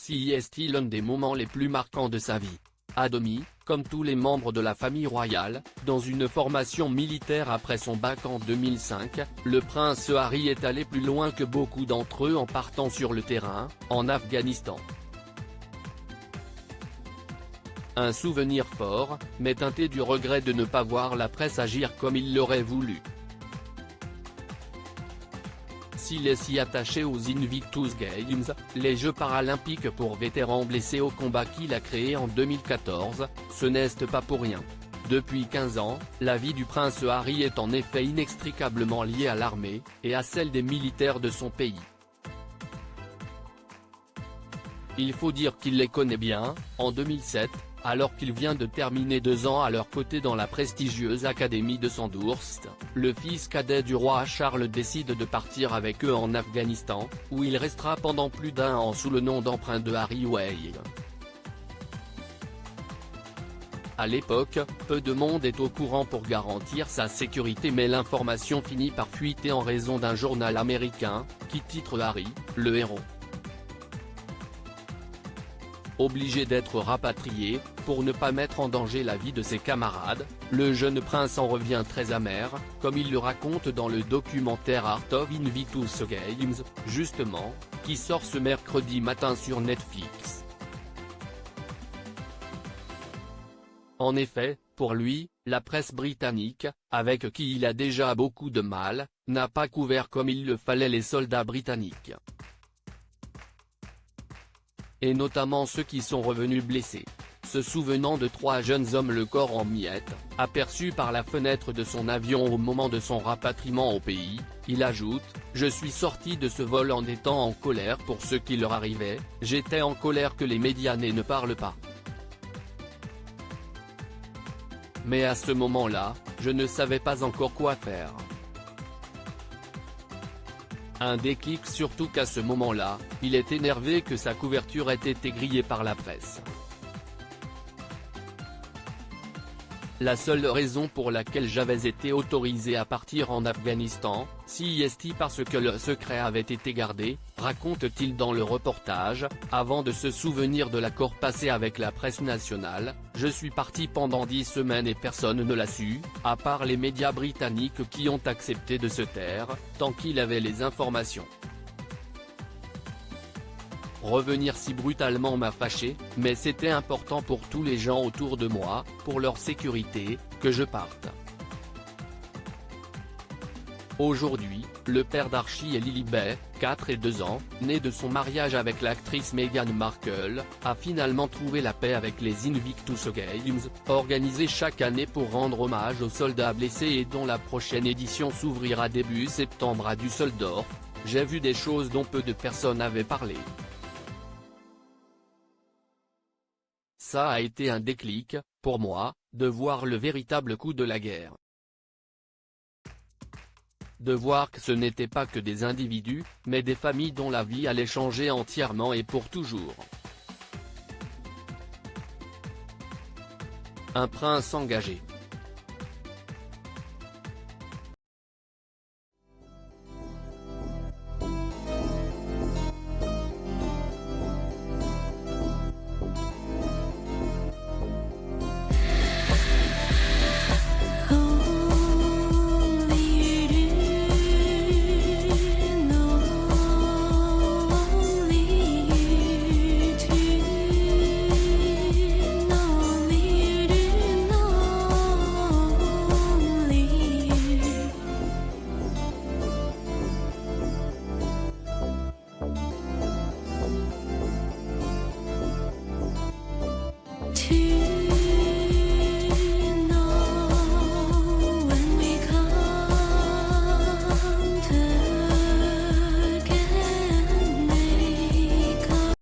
Si est-il l'un des moments les plus marquants de sa vie. Adomi, comme tous les membres de la famille royale, dans une formation militaire après son bac en 2005, le prince Harry est allé plus loin que beaucoup d'entre eux en partant sur le terrain, en Afghanistan. Un souvenir fort, mais teinté du regret de ne pas voir la presse agir comme il l'aurait voulu. S'il est si attaché aux Invictus Games, les Jeux paralympiques pour vétérans blessés au combat qu'il a créés en 2014, ce n'est pas pour rien. Depuis 15 ans, la vie du prince Harry est en effet inextricablement liée à l'armée, et à celle des militaires de son pays. Il faut dire qu'il les connaît bien. En 2007, alors qu'il vient de terminer 2 ans à leur côté dans la prestigieuse académie de Sandhurst, le fils cadet du roi Charles décide de partir avec eux en Afghanistan, où il restera pendant plus d'1 an sous le nom d'emprunt de Harry Wade. À l'époque, peu de monde est au courant pour garantir sa sécurité, mais l'information finit par fuiter en raison d'un journal américain, qui titre Harry, le héros. Obligé d'être rapatrié, pour ne pas mettre en danger la vie de ses camarades, le jeune prince en revient très amer, comme il le raconte dans le documentaire Art of Invictus Games, justement, qui sort ce mercredi matin sur Netflix. En effet, pour lui, la presse britannique, avec qui il a déjà beaucoup de mal, n'a pas couvert comme il le fallait les soldats britanniques. Et notamment ceux qui sont revenus blessés. Se souvenant de 3 jeunes hommes le corps en miettes, aperçus par la fenêtre de son avion au moment de son rapatriement au pays, il ajoute « Je suis sorti de ce vol en étant en colère pour ce qui leur arrivait, j'étais en colère que les médias ne parlent pas. Mais à ce moment-là, je ne savais pas encore quoi faire. » Un déclic, surtout qu'à ce moment-là, il est énervé que sa couverture ait été grillée par la presse. La seule raison pour laquelle j'avais été autorisé à partir en Afghanistan, c'est parce que le secret avait été gardé, raconte-t-il dans le reportage, avant de se souvenir de l'accord passé avec la presse nationale. Je suis parti pendant 10 semaines et personne ne l'a su, à part les médias britanniques qui ont accepté de se taire, tant qu'il avait les informations. Revenir si brutalement m'a fâché, mais c'était important pour tous les gens autour de moi, pour leur sécurité, que je parte. Aujourd'hui, le père d'Archie et Lilibet, 4 et 2 ans, né de son mariage avec l'actrice Meghan Markle, a finalement trouvé la paix avec les Invictus Games, organisés chaque année pour rendre hommage aux soldats blessés et dont la prochaine édition s'ouvrira début septembre à Düsseldorf. J'ai vu des choses dont peu de personnes avaient parlé. Ça a été un déclic, pour moi, de voir le véritable coût de la guerre. De voir que ce n'était pas que des individus, mais des familles dont la vie allait changer entièrement et pour toujours. Un prince engagé.